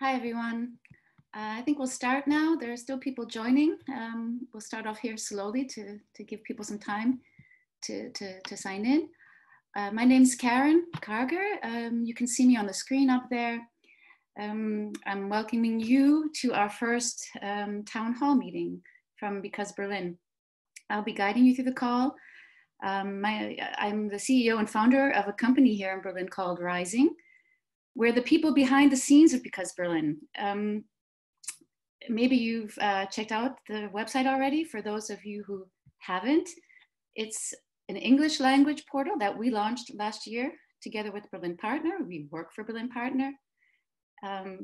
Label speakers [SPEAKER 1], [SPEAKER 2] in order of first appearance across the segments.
[SPEAKER 1] Hi, everyone. I think we'll start now. There are still people joining. We'll start off here slowly to give people some time to sign in. My name's Karen Karger. You can see me on the screen up there. I'm welcoming you to our first town hall meeting from Because Berlin. I'll be guiding you through the call. I'm the CEO and founder of a company here in Berlin called Rising. We're the people behind the scenes of Because Berlin. Maybe you've checked out the website already. For those of you who haven't, it's an English language portal that we launched last year together with Berlin Partner. We work for Berlin Partner.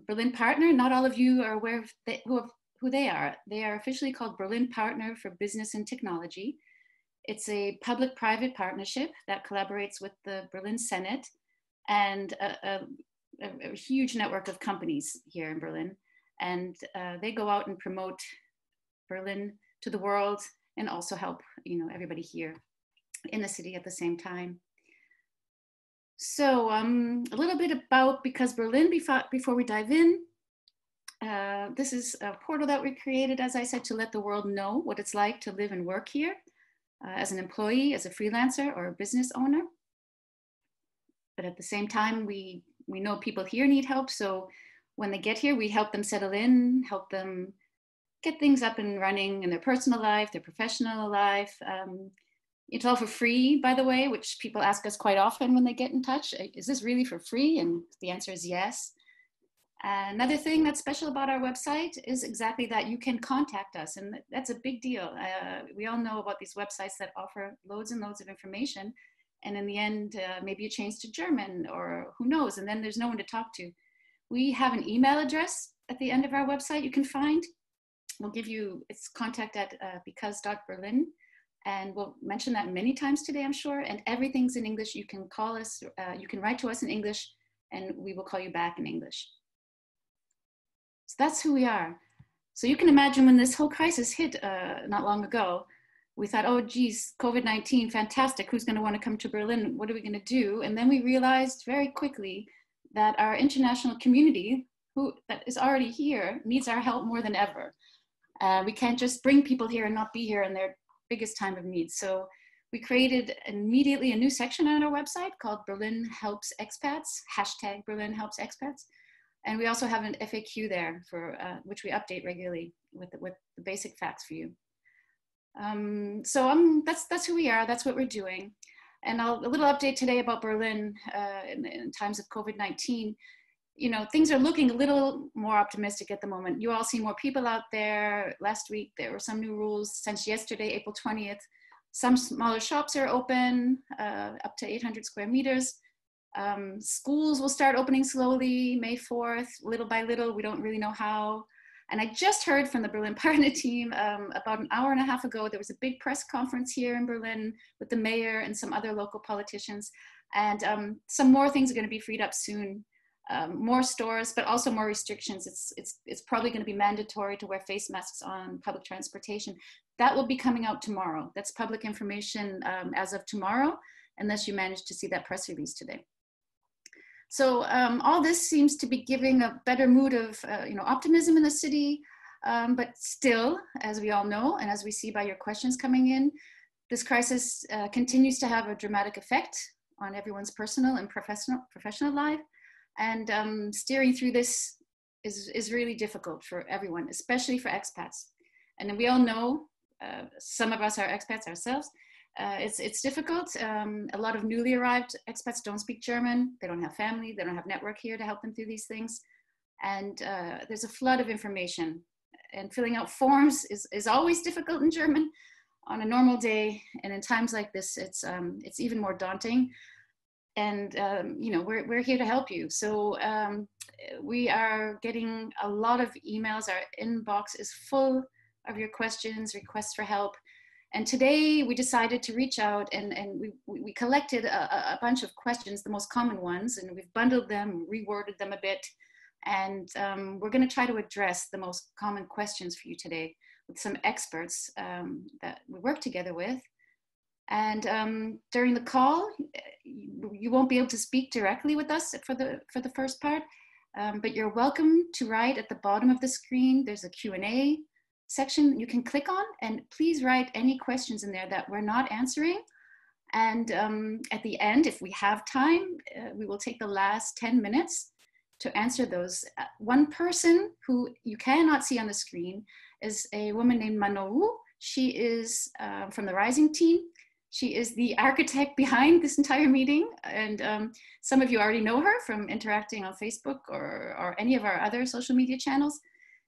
[SPEAKER 1] Berlin Partner, not all of you are aware of who they are. They are officially called Berlin Partner for Business and Technology. It's a public-private partnership that collaborates with the Berlin Senate and a huge network of companies here in Berlin. And they go out and promote Berlin to the world and also help everybody here in the city at the same time. So a little bit about Because Berlin before we dive in. This is a portal that we created, as I said, to let the world know what it's like to live and work here as an employee, as a freelancer, or a business owner. But at the same time, we know people here need help. So when they get here, we help them settle in, help them get things up and running in their personal life, their professional life. It's all for free, by the way, which people ask us quite often when they get in touch. Is this really for free? And the answer is yes. Another thing that's special about our website is exactly that you can contact us, and that's a big deal. We all know about these websites that offer loads and loads of information, and in the end, maybe you change to German or who knows, and then there's no one to talk to. We have an email address at the end of our website you can find. We'll give you, it's contact at because.berlin, and we'll mention that many times today, I'm sure, and everything's in English. You can call us, you can write to us in English, and we will call you back in English. So that's who we are. So you can imagine when this whole crisis hit not long ago, we thought, oh geez, COVID-19, fantastic. Who's gonna wanna come to Berlin? What are we gonna do? And then we realized very quickly that our international community that is already here needs our help more than ever. We can't just bring people here and not be here in their biggest time of need. So we created immediately a new section on our website called Berlin Helps Expats, hashtag Berlin Helps Expats. And we also have an FAQ there for which we update regularly with the basic facts for you. That's who we are. That's what we're doing. And a little update today about Berlin in times of COVID-19. Things are looking a little more optimistic at the moment. You all see more people out there. Last week, there were some new rules. Since yesterday, April 20th, some smaller shops are open, up to 800 square meters. Schools will start opening slowly, May 4th, little by little. We don't really know how. And I just heard from the Berlin Partner team about an hour and a half ago, there was a big press conference here in Berlin with the mayor and some other local politicians. And some more things are going to be freed up soon. More stores, but also more restrictions. It's probably going to be mandatory to wear face masks on public transportation. That will be coming out tomorrow. That's public information as of tomorrow, unless you managed to see that press release today. So all this seems to be giving a better mood of optimism in the city, but still, as we all know, and as we see by your questions coming in, this crisis continues to have a dramatic effect on everyone's personal and professional life, and steering through this is really difficult for everyone, especially for expats. And then we all know, some of us are expats ourselves. It's difficult. A lot of newly arrived expats don't speak German. They don't have family. They don't have network here to help them through these things. And there's a flood of information. And filling out forms is always difficult in German on a normal day. And in times like this, it's even more daunting. And we're here to help you. So we are getting a lot of emails. Our inbox is full of your questions, requests for help. And today we decided to reach out and we collected a bunch of questions, the most common ones, and we've bundled them, reworded them a bit. And we're going to try to address the most common questions for you today with some experts that we work together with. And during the call, you won't be able to speak directly with us for the first part. but you're welcome to write at the bottom of the screen. There's a Q&A section you can click on, and please write any questions in there that we're not answering. And at the end, if we have time, we will take the last 10 minutes to answer those. One person who you cannot see on the screen is a woman named Manou. She is from the Rising team. She is the architect behind this entire meeting. And some of you already know her from interacting on Facebook or any of our other social media channels.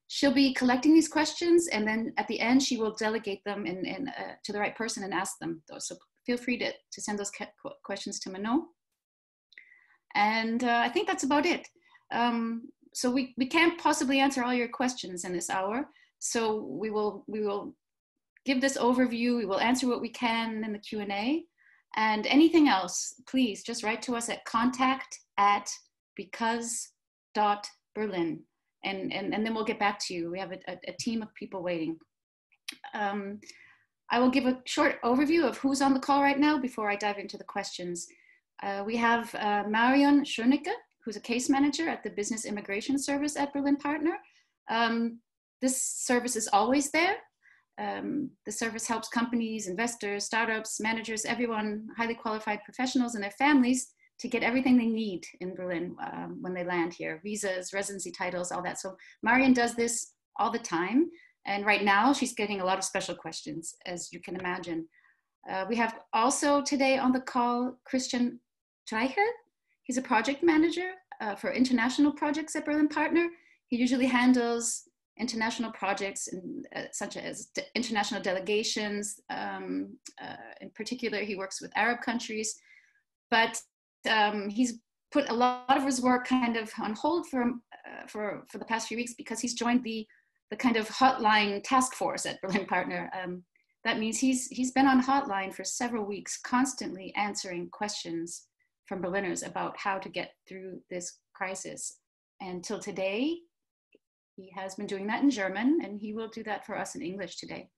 [SPEAKER 1] She'll be collecting these questions, and then at the end, she will delegate them to the right person and ask them those. So feel free to send those questions to Manon. And I think that's about it. So we can't possibly answer all your questions in this hour. So we will give this overview. We will answer what we can in the Q&A. And anything else, please just write to us at contact@because.berlin. And then we'll get back to you. We have a team of people waiting. I will give a short overview of who's on the call right now before I dive into the questions. We have Marion Schönecke, who's a case manager at the Business Immigration Service at Berlin Partner. This service is always there. The service helps companies, investors, startups, managers, everyone, highly qualified professionals and their families to get everything they need in Berlin when they land here, visas, residency titles, all that. So Marion does this all the time. And right now she's getting a lot of special questions, as you can imagine. We have also today on the call, Christian Trejo. He's a project manager for international projects at Berlin Partner. He usually handles international projects such as international delegations. In particular, he works with Arab countries, but he's put a lot of his work kind of on hold for the past few weeks because he's joined the kind of hotline task force at Berlin Partner. That means he's been on hotline for several weeks, constantly answering questions from Berliners about how to get through this crisis. And till today, he has been doing that in German, and he will do that for us in English today.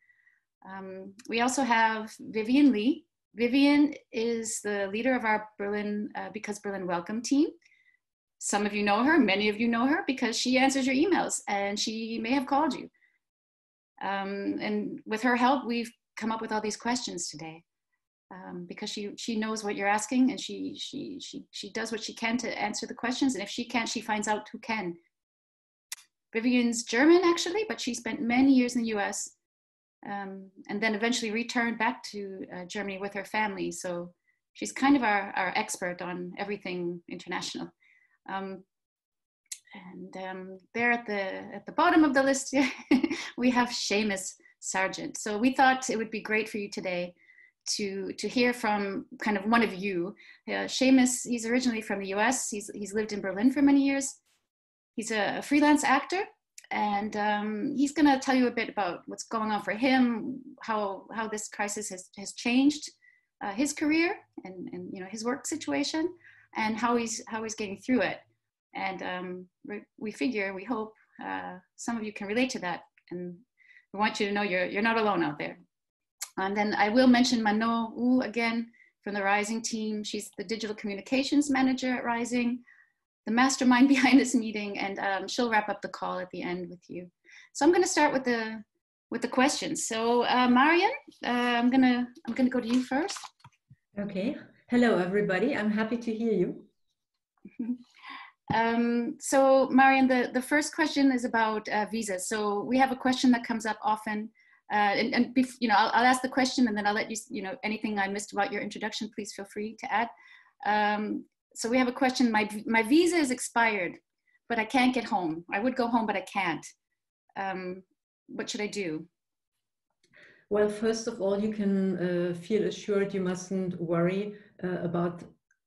[SPEAKER 1] We also have Vivian Lee. Vivian is the leader of our Berlin, Because Berlin Welcome team. Some of you know her, many of you know her because she answers your emails, and she may have called you. And with her help, we've come up with all these questions today because she knows what you're asking, and she does what she can to answer the questions. And if she can't, she finds out who can. Vivian's German, actually, but she spent many years in the US and then eventually returned back to Germany with her family. So she's kind of our expert on everything international. There at the bottom of the list, we have Seamus Sargent. So we thought it would be great for you today to hear from kind of one of you. Seamus, he's originally from the US. He's lived in Berlin for many years. He's a freelance actor, and he's going to tell you a bit about what's going on for him, how this crisis has changed his career and his work situation, and how he's getting through it. And we hope some of you can relate to that, and we want you to know you're not alone out there. And then I will mention Manon Wu again from the Rising team. She's the digital communications manager at Rising, the mastermind behind this meeting, and she'll wrap up the call at the end with you. So I'm going to start with the questions. So Marion, I'm gonna go to you first.
[SPEAKER 2] Okay. Hello, everybody. I'm happy to hear you.
[SPEAKER 1] So Marion, the first question is about visas. So we have a question that comes up often, I'll ask the question and then I'll let you, anything I missed about your introduction, please feel free to add. So we have a question. My visa is expired, but I can't get home. I would go home, but I can't. What should I do?
[SPEAKER 2] Well, first of all, you can feel assured you mustn't worry about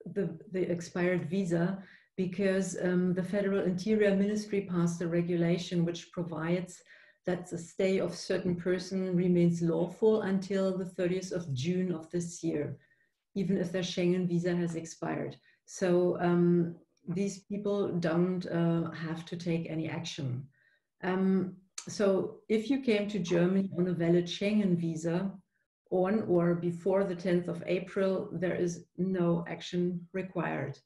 [SPEAKER 2] the expired visa, because the Federal Interior Ministry passed a regulation which provides that the stay of certain person remains lawful until the 30th of June of this year, even if their Schengen visa has expired. So these people don't have to take any action. So if you came to Germany on a valid Schengen visa on or before the 10th of April, there is no action required.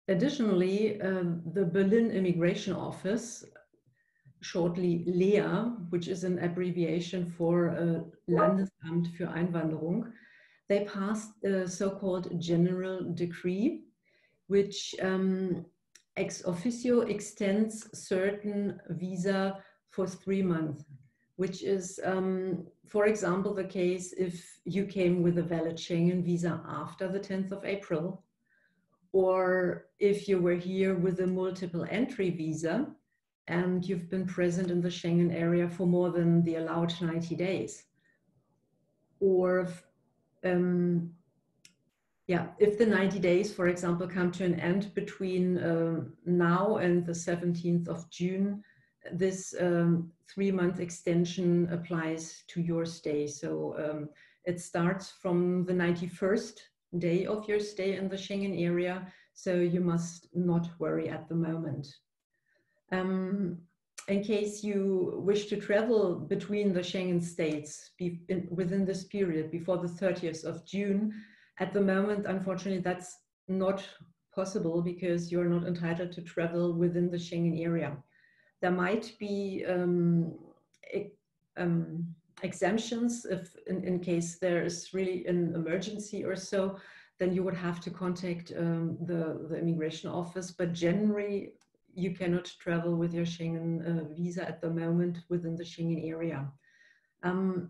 [SPEAKER 2] Additionally, the Berlin Immigration Office, shortly LEA, which is an abbreviation for Landesamt für Einwanderung, they passed a so-called general decree, which ex officio extends certain visa for 3 months, which is, for example, the case if you came with a valid Schengen visa after the 10th of April, or if you were here with a multiple entry visa and you've been present in the Schengen area for more than the allowed 90 days. Or if the 90 days, for example, come to an end between now and the 17th of June, this 3-month extension applies to your stay. So it starts from the 91st day of your stay in the Schengen area, so you must not worry at the moment. In case you wish to travel between the Schengen states within this period before the 30th of June, at the moment, unfortunately, that's not possible because you're not entitled to travel within the Schengen area. There might be exemptions if in case there is really an emergency or so, then you would have to contact the immigration office, but generally you cannot travel with your Schengen visa at the moment within the Schengen area.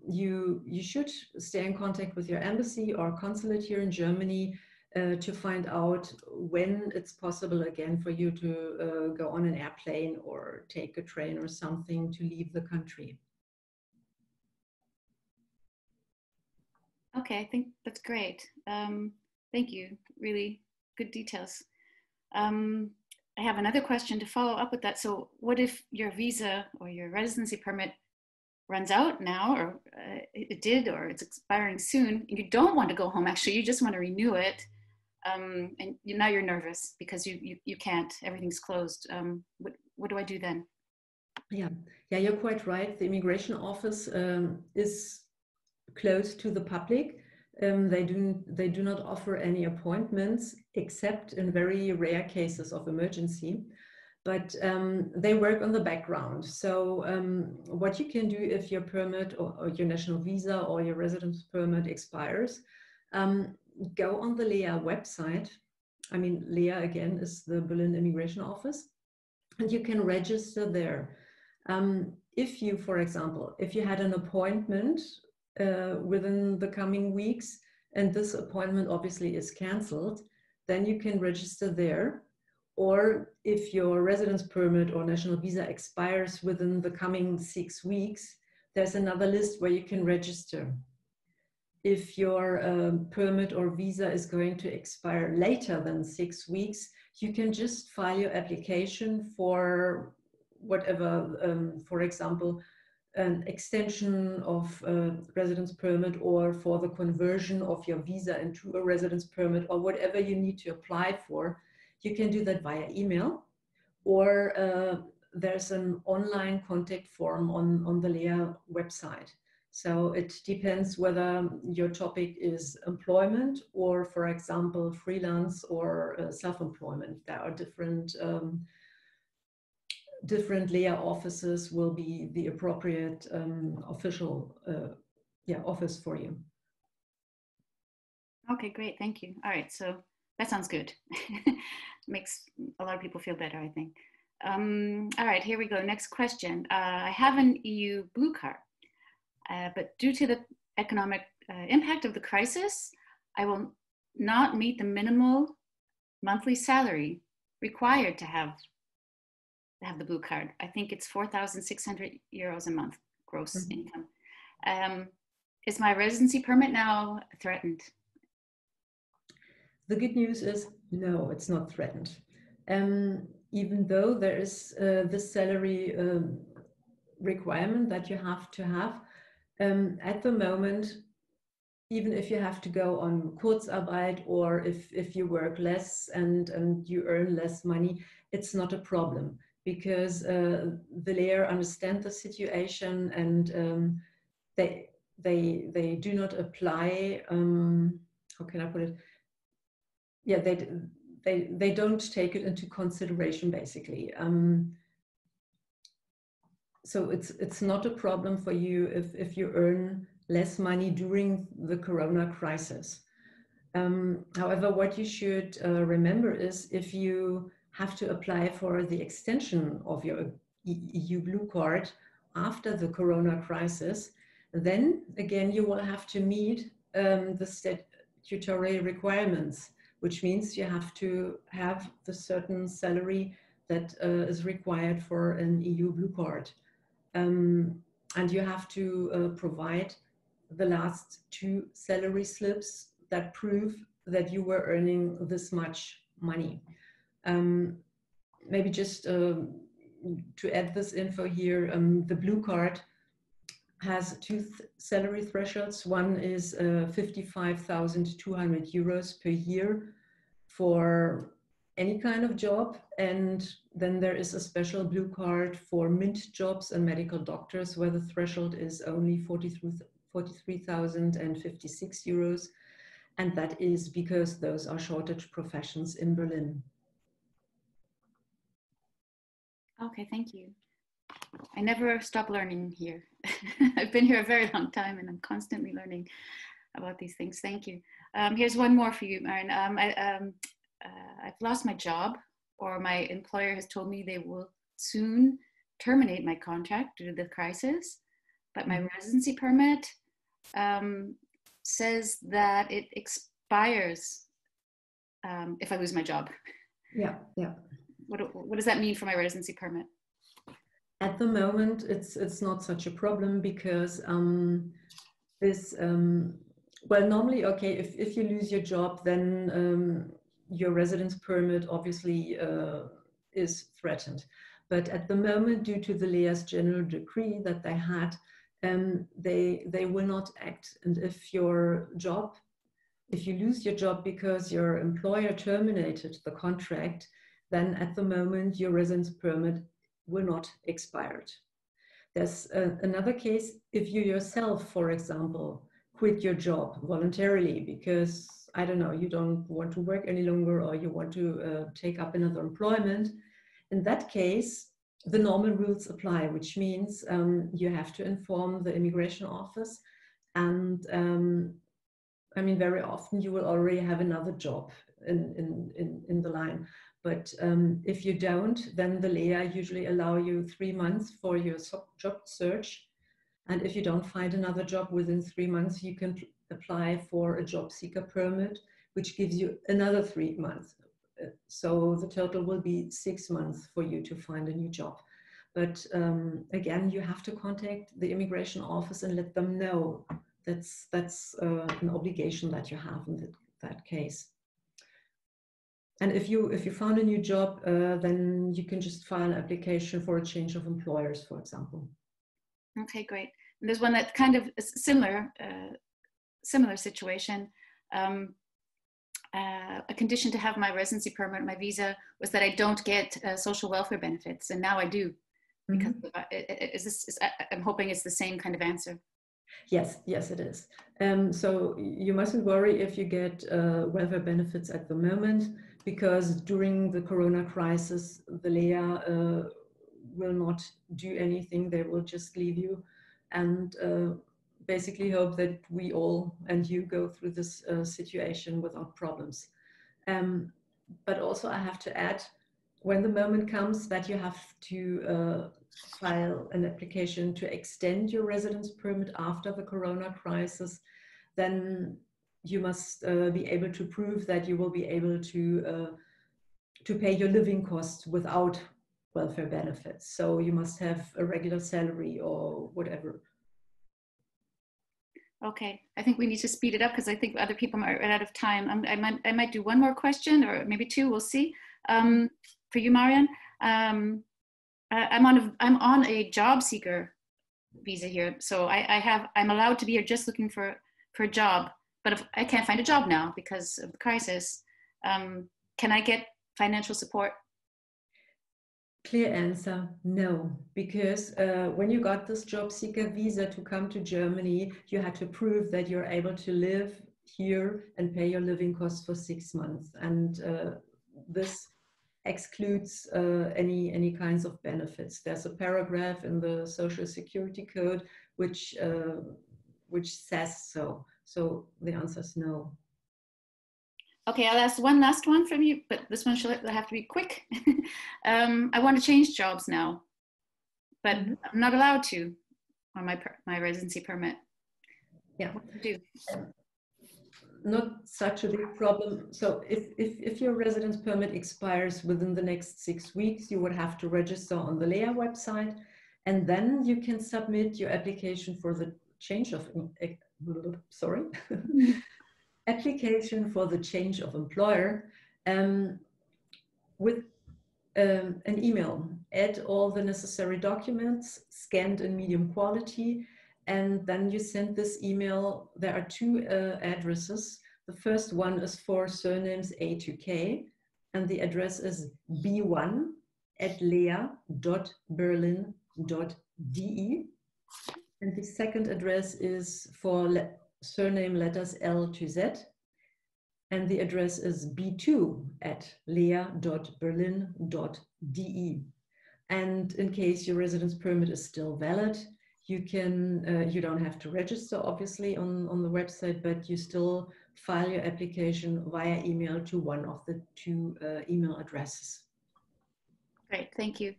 [SPEAKER 2] You should stay in contact with your embassy or consulate here in Germany to find out when it's possible again for you to go on an airplane or take a train or something to leave the country.
[SPEAKER 1] Okay, I think that's great. Thank you. Really good details. I have another question to follow up with that. So what if your visa or your residency permit runs out now, or it did, or it's expiring soon, and you don't want to go home, actually, you just want to renew it, and now you're nervous because you can't, everything's closed. What do I do then?
[SPEAKER 2] Yeah, you're quite right. The immigration office is closed to the public. They do not offer any appointments except in very rare cases of emergency, but they work on the background. So what you can do if your permit or your national visa or your residence permit expires, go on the LEA website. I mean, LEA again is the Berlin Immigration Office, and you can register there. If you, for example, if you had an appointment within the coming weeks, and this appointment obviously is cancelled, then you can register there. Or if your residence permit or national visa expires within the coming 6 weeks, there's another list where you can register. If your permit or visa is going to expire later than 6 weeks, you can just file your application for whatever, for example, an extension of residence permit, or for the conversion of your visa into a residence permit, or whatever you need to apply for. You can do that via email, or there's an online contact form on the LEA website. So it depends whether your topic is employment or, for example, freelance or self-employment. There are different LEA offices will be the appropriate official office for you.
[SPEAKER 1] Okay, great, thank you. All right, so that sounds good. Makes a lot of people feel better, I think. All right, here we go. Next question. I have an EU blue card, but due to the economic impact of the crisis, I will not meet the minimal monthly salary required to have the blue card. I think it's 4,600 euros a month gross income. Is my residency permit now threatened?
[SPEAKER 2] The good news is no, it's not threatened. Even though there is this salary requirement that you have to have, at the moment, even if you have to go on Kurzarbeit, or if you work less and you earn less money, it's not a problem, because the LEA understand the situation, and they do not apply, how can I put it? Yeah, they don't take it into consideration, basically. So it's not a problem for you if you earn less money during the Corona crisis. However, what you should remember is if you have to apply for the extension of your EU Blue Card after the Corona crisis, then again you will have to meet the statutory requirements, which means you have to have the certain salary that is required for an EU Blue Card. And you have to provide the last 2 salary slips that prove that you were earning this much money. Maybe just to add this info here, the Blue Card has 2 salary thresholds. One is 55,200 euros per year for any kind of job, and then there is a special Blue Card for mint jobs and medical doctors, where the threshold is only 43,056 euros, and that is because those are shortage professions in Berlin.
[SPEAKER 1] Okay, thank you. I never stop learning here. I've been here a very long time and I'm constantly learning about these things. Thank you. Here's one more for you, Maren. I've lost my job, or my employer has told me they will soon terminate my contract due to the crisis, but my residency permit says that it expires if I lose my job.
[SPEAKER 2] Yeah, yeah.
[SPEAKER 1] What does that mean for my residency permit?
[SPEAKER 2] At the moment, it's not such a problem because well, normally, okay, if you lose your job, then your residence permit obviously is threatened. But at the moment, due to the LEA's general decree that they had, they will not act. And if you lose your job because your employer terminated the contract, then at the moment your residence permit will not expire. There's another case if you yourself, for example, quit your job voluntarily because, I don't know, you don't want to work any longer, or you want to take up another employment. In that case, the normal rules apply, which means you have to inform the immigration office, and I mean, very often you will already have another job in the line. But if you don't, then the LEA usually allow you 3 months for your job search. And if you don't find another job within 3 months, you can apply for a job seeker permit, which gives you another 3 months. So the total will be 6 months for you to find a new job. But again, you have to contact the immigration office and let them know. That's an obligation that you have in that case. And if you found a new job, then you can just file an application for a change of employers, for example.
[SPEAKER 1] Okay, great. And there's one that kind of is similar situation. A condition to have my residency permit, my visa, was that I don't get social welfare benefits, and now I do. Because I'm hoping it's the same kind of answer.
[SPEAKER 2] Yes, it is. So you mustn't worry if you get welfare benefits at the moment, because during the Corona crisis, the LEA will not do anything. They will just leave you and basically hope that we all and you go through this situation without problems. But also I have to add, when the moment comes that you have to file an application to extend your residence permit after the Corona crisis, then you must be able to prove that you will be able to pay your living costs without welfare benefits. So you must have a regular salary or whatever.
[SPEAKER 1] Okay, I think we need to speed it up because I think other people are out of time. I might do one more question or maybe two. We'll see. For you, Marian, I'm on a job seeker visa here, so I'm allowed to be here just looking for a job. But if I can't find a job now because of the crisis, can I get financial support?
[SPEAKER 2] Clear answer, no, because when you got this job seeker visa to come to Germany, you had to prove that you're able to live here and pay your living costs for 6 months. And this excludes any kinds of benefits. There's a paragraph in the Social Security Code which says so. So the answer is no.
[SPEAKER 1] Okay, I'll ask one last one from you, but this one should have to be quick. I want to change jobs now, but I'm not allowed to on my residency permit.
[SPEAKER 2] Yeah.
[SPEAKER 1] What do you do?
[SPEAKER 2] Not such a big problem. So if your residence permit expires within the next 6 weeks, you would have to register on the LEA website, and then you can submit your application for the change of, application for the change of employer with an email. Add all the necessary documents, scanned in medium quality, and then you send this email. There are 2 addresses. The first one is for surnames A to K, and the address is b1@lea.berlin.de. And the second address is for surname letters L to Z, and the address is b2@lea.berlin.de. And in case your residence permit is still valid, you can you don't have to register obviously on the website, but you still file your application via email to one of the 2 email addresses.
[SPEAKER 1] Great, thank you.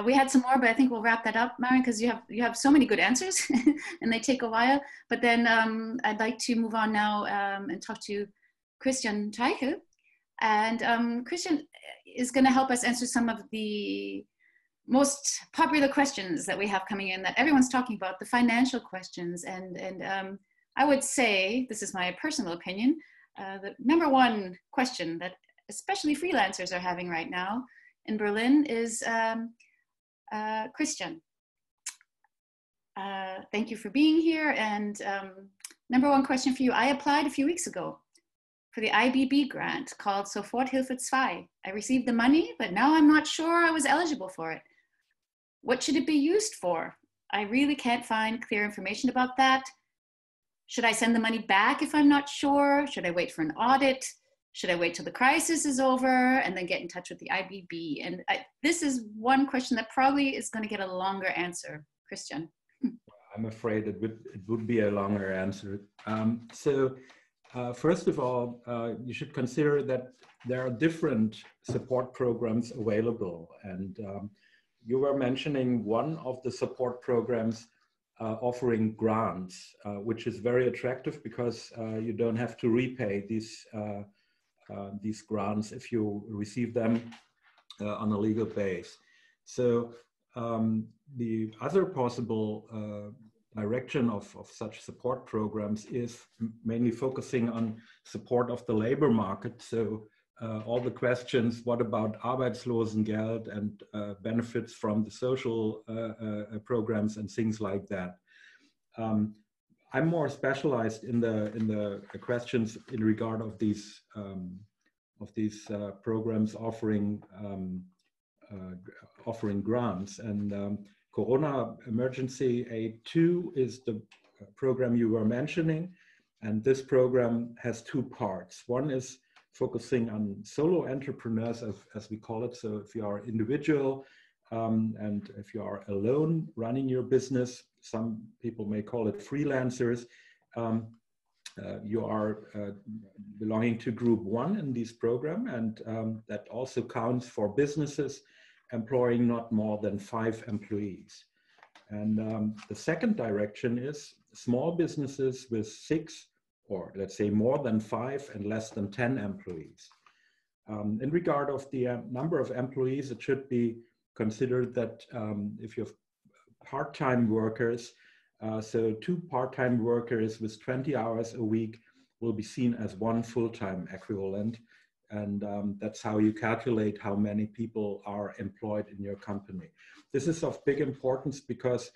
[SPEAKER 1] We had some more, but I think we'll wrap that up, Marion, because you have so many good answers and they take a while. But then I'd like to move on now and talk to Christian Trejo. And Christian is going to help us answer some of the most popular questions that we have coming in that everyone's talking about, the financial questions. And I would say, this is my personal opinion, the number one question that especially freelancers are having right now in Berlin is, Christian, thank you for being here. And number one question for you, I applied a few weeks ago for the IBB grant called Soforthilfe 2. I received the money, but now I'm not sure I was eligible for it. What should it be used for? I really can't find clear information about that. Should I send the money back if I'm not sure? Should I wait for an audit? Should I wait till the crisis is over and then get in touch with the IBB? And this is one question that probably is going to get a longer answer. Christian.
[SPEAKER 3] I'm afraid it would be a longer answer. First of all, you should consider that there are different support programs available. And you were mentioning one of the support programs offering grants, which is very attractive because you don't have to repay these grants if you receive them on a legal base. So the other possible direction of such support programs is mainly focusing on support of the labor market. So all the questions, what about Arbeitslosengeld and benefits from the social programs and things like that. I'm more specialized in the questions in regard of these programs offering grants. And Corona Emergency Aid 2 is the program you were mentioning, and this program has 2 parts. One is focusing on solo entrepreneurs, as we call it. So if you are individual and if you are alone running your business, some people may call it freelancers, you are belonging to group 1 in this program, and that also counts for businesses employing not more than 5 employees. And the second direction is small businesses with 6 or let's say more than 5 and less than 10 employees. In regard of the number of employees, it should be considered that if you have part-time workers, so 2 part-time workers with 20 hours a week will be seen as 1 full-time equivalent. And that's how you calculate how many people are employed in your company. This is of big importance because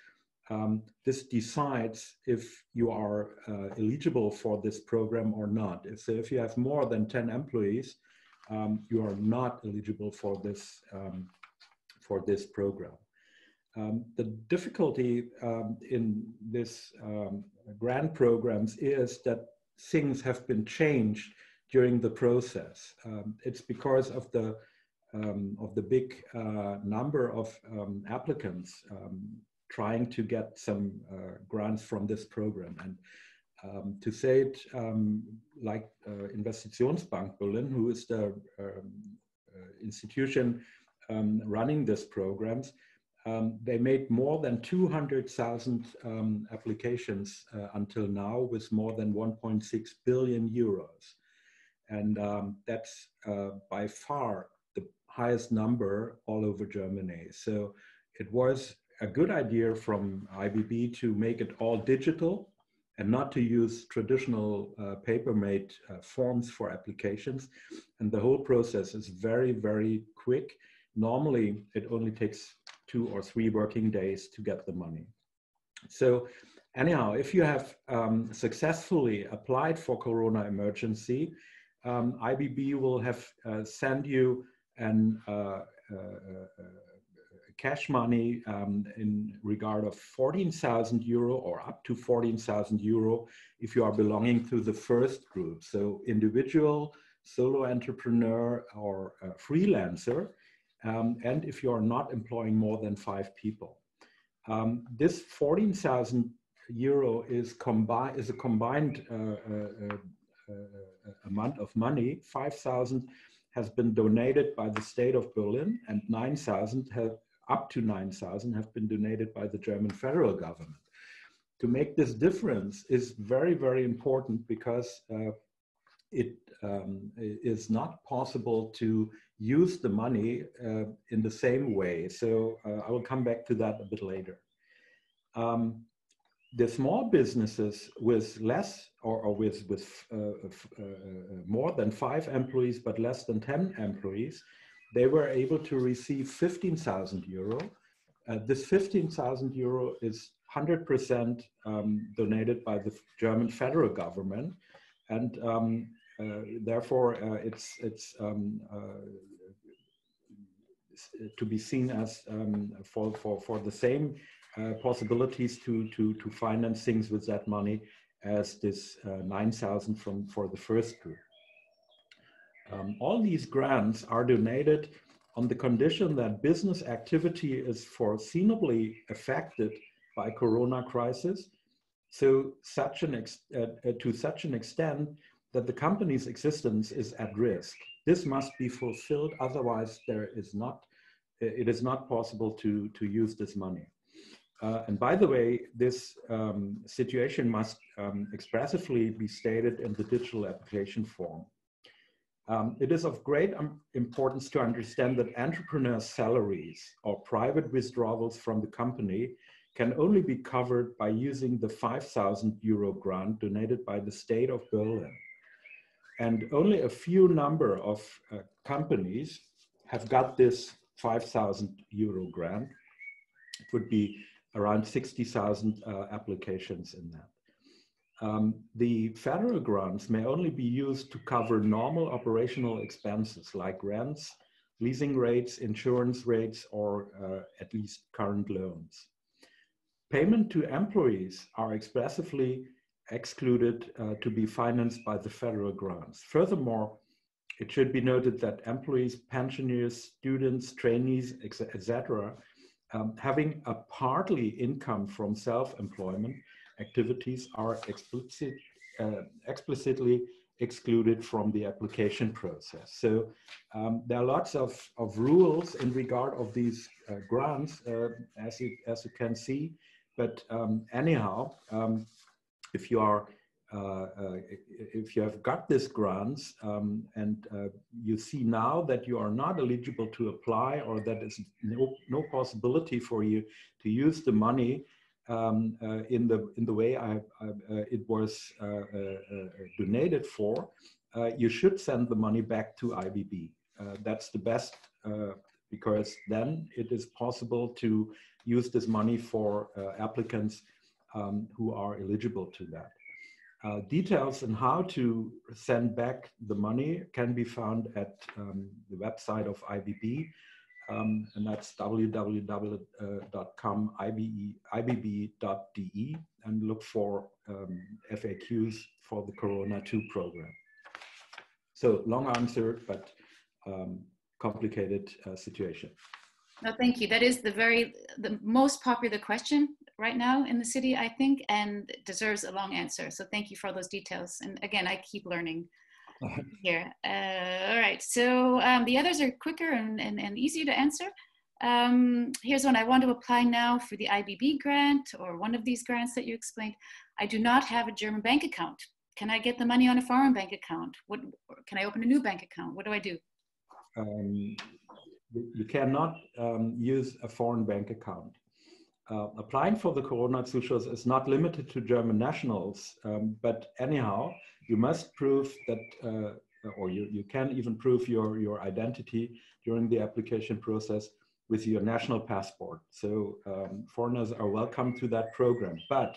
[SPEAKER 3] this decides if you are eligible for this program or not. So if you have more than 10 employees, you are not eligible for this program. The difficulty in this grant programs is that things have been changed during the process. It's because of the big number of applicants trying to get some grants from this program. And to say it like Investitionsbank Berlin, who is the institution running this programs, they made more than 200,000 applications until now, with more than 1.6 billion euros. And that's by far the highest number all over Germany. So it was a good idea from IBB to make it all digital and not to use traditional paper-made forms for applications. And the whole process is very, very quick. Normally, it only takes 2 or 3 working days to get the money. So anyhow, if you have successfully applied for Corona emergency, IBB will have sent you an cash money in regard of 14,000 euro or up to 14,000 euro if you are belonging to the first group. So individual, solo entrepreneur, or freelancer, and if you are not employing more than 5 people. This 14,000 euro is a combined amount of money. 5,000 has been donated by the state of Berlin, and 9,000 up to 9,000 have been donated by the German federal government. To make this difference is very, very important, because it is not possible to use the money in the same way. So I will come back to that a bit later. The small businesses with less or with more than 5 employees but less than 10 employees, they were able to receive 15,000 euro. This 15,000 euro is 100% donated by the German federal government, and therefore it's to be seen as for the same possibilities to finance things with that money as this 9,000 for the first group. All these grants are donated on the condition that business activity is foreseeably affected by Corona crisis, so to such an extent that the company's existence is at risk. This must be fulfilled, otherwise it is not possible to use this money. And by the way, this situation must expressively be stated in the digital application form. It is of great importance to understand that entrepreneurs' salaries or private withdrawals from the company can only be covered by using the 5,000 euro grant donated by the state of Berlin. And only a few number of companies have got this 5,000 euro grant. It would be around 60,000 applications in that. The federal grants may only be used to cover normal operational expenses like rents, leasing rates, insurance rates, or at least current loans. Payment to employees are expressively excluded to be financed by the federal grants. Furthermore, it should be noted that employees, pensioners, students, trainees, etc., having a partly income from self-employment activities are explicitly excluded from the application process. So there are lots of rules in regard of these grants, as you can see. But anyhow, if you have got this grants and you see now that you are not eligible to apply, or that is no possibility for you to use the money in the way it was donated for, you should send the money back to IBB. That's the best, because then it is possible to use this money for applicants who are eligible to that. Details on how to send back the money can be found at the website of IBB, and that's www.ibb.de, and look for FAQs for the Corona 2 program. So long answer, but complicated situation.
[SPEAKER 1] No, thank you. That is the most popular question right now in the city, I think, and it deserves a long answer. So thank you for all those details. And again, I keep learning here. All right, so the others are quicker and easier to answer. Here's one. I want to apply now for the IBB grant or one of these grants that you explained. I do not have a German bank account. Can I get the money on a foreign bank account? Can I open a new bank account? What do I do?
[SPEAKER 3] You cannot use a foreign bank account. Applying for the Corona-Zuschuss is not limited to German nationals, but anyhow, you must prove that, or you can even prove your identity during the application process with your national passport. So foreigners are welcome to that program. But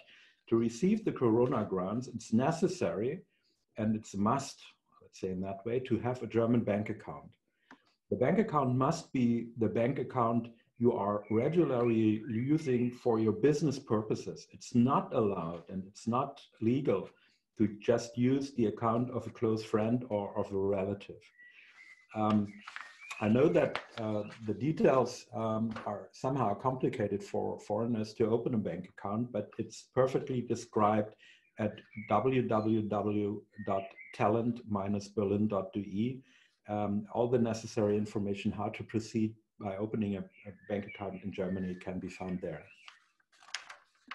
[SPEAKER 3] to receive the Corona grants, it's necessary, and it's a must, let's say in that way, to have a German bank account. The bank account must be the bank account you are regularly using for your business purposes. It's not allowed and it's not legal to just use the account of a close friend or of a relative. I know that the details are somehow complicated for foreigners to open a bank account, but it's perfectly described at www.talent-berlin.de. All the necessary information how to proceed by opening a bank account in Germany can be found there.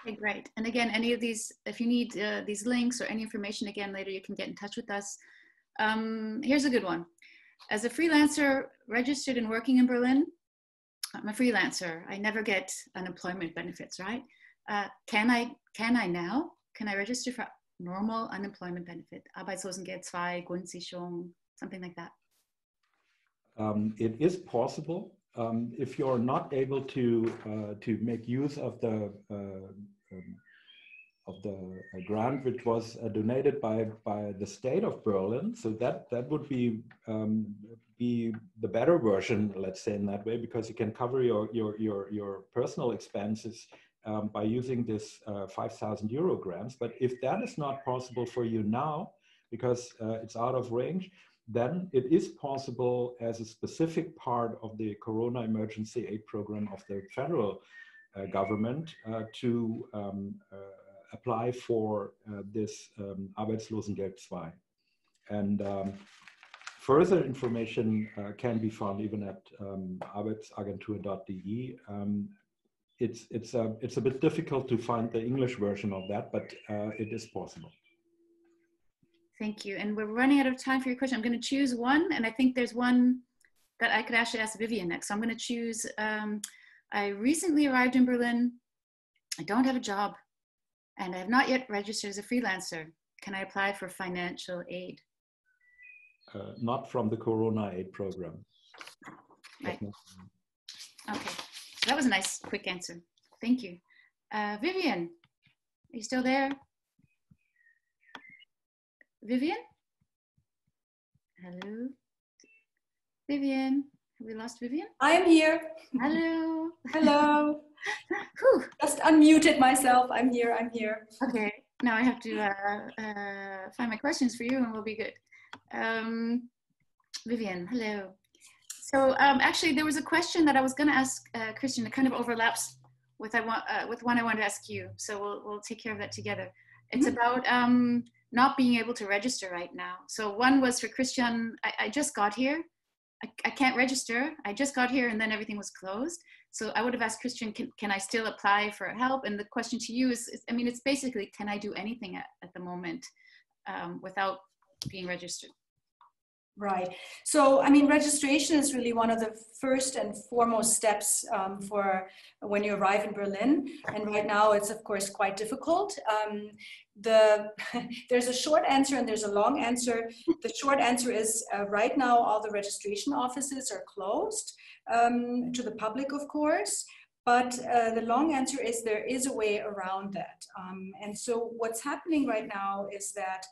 [SPEAKER 1] Okay, great. And again, any of these, if you need these links or any information again later, you can get in touch with us. Here's a good one. As a freelancer registered and working in Berlin, I'm a freelancer. I never get unemployment benefits, right? Can I register for normal unemployment benefit? Arbeitslosengeld 2, Grundsicherung, something like that.
[SPEAKER 3] It is possible. If you're not able to make use of the grant which was donated by the state of Berlin, so that would be the better version, let's say in that way, because you can cover your personal expenses by using this 5,000 euro grants. But if that is not possible for you now because it's out of range, then it is possible as a specific part of the Corona Emergency Aid Program of the federal government to apply for this Arbeitslosengeld 2. And further information can be found even at arbeitsagentur.de. It's a bit difficult to find the English version of that, but it is possible.
[SPEAKER 1] Thank you. And we're running out of time for your question. I'm going to choose one, and I think there's one that I could actually ask Vivian next. So I'm going to choose, I recently arrived in Berlin. I don't have a job, and I have not yet registered as a freelancer. Can I apply for financial aid?
[SPEAKER 3] Not from the Corona Aid Program.
[SPEAKER 1] Right. Okay. So that was a nice, quick answer. Thank you. Vivian, are you still there? Vivian? Hello? Vivian? Have we lost Vivian?
[SPEAKER 4] I'm here.
[SPEAKER 1] Hello.
[SPEAKER 4] Hello. Just unmuted myself. I'm here.
[SPEAKER 1] Okay. Now I have to find my questions for you and we'll be good. Vivian, hello. So actually there was a question that I was going to ask Christian that kind of overlaps with one I wanted to ask you. So we'll take care of that together. It's about not being able to register right now. So one was for Christian, I just got here. I can't register. I just got here and then everything was closed. So I would have asked Christian, can I still apply for help? And the question to you is I mean, it's basically, can I do anything at the moment without being registered?
[SPEAKER 4] Right. So, I mean, registration is really one of the first and foremost steps for when you arrive in Berlin. And right now it's, of course, quite difficult. There's a short answer and there's a long answer. The short answer is right now all the registration offices are closed to the public, of course. But the long answer is there is a way around that. And so what's happening right now is that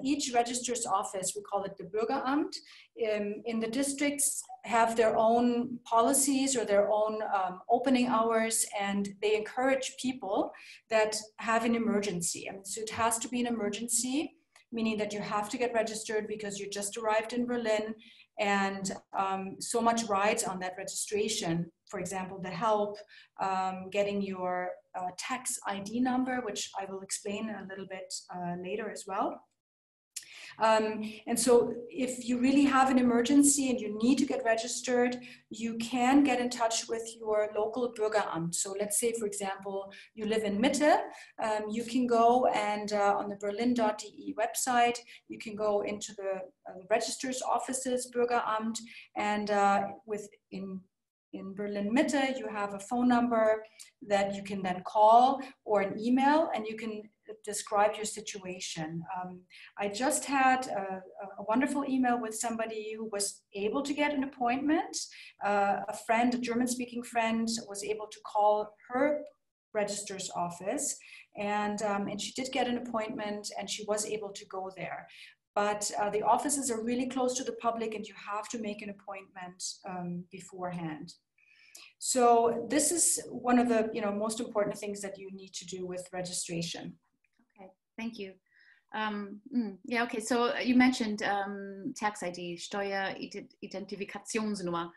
[SPEAKER 4] each registrar's office, we call it the Bürgeramt, in the districts have their own policies or their own opening hours, and they encourage people that have an emergency. I mean, so it has to be an emergency meaning that you have to get registered because you just arrived in Berlin, and so much rides on that registration. For example, the help, getting your tax ID number, which I will explain a little bit later as well. And so if you really have an emergency and you need to get registered, you can get in touch with your local Bürgeramt. So let's say, for example, you live in Mitte, you can go and on the berlin.de website, you can go into the registrar's offices, Bürgeramt, and in Berlin Mitte, you have a phone number that you can then call, or an email, and you can describe your situation. I just had a wonderful email with somebody who was able to get an appointment. A friend, a German-speaking friend, was able to call her registrar's office, and she did get an appointment, and she was able to go there. But the offices are really close to the public, and you have to make an appointment beforehand. So this is one of the most important things that you need to do with registration.
[SPEAKER 1] Okay, thank you. Yeah, okay, so you mentioned tax ID, Steueridentifikationsnummer,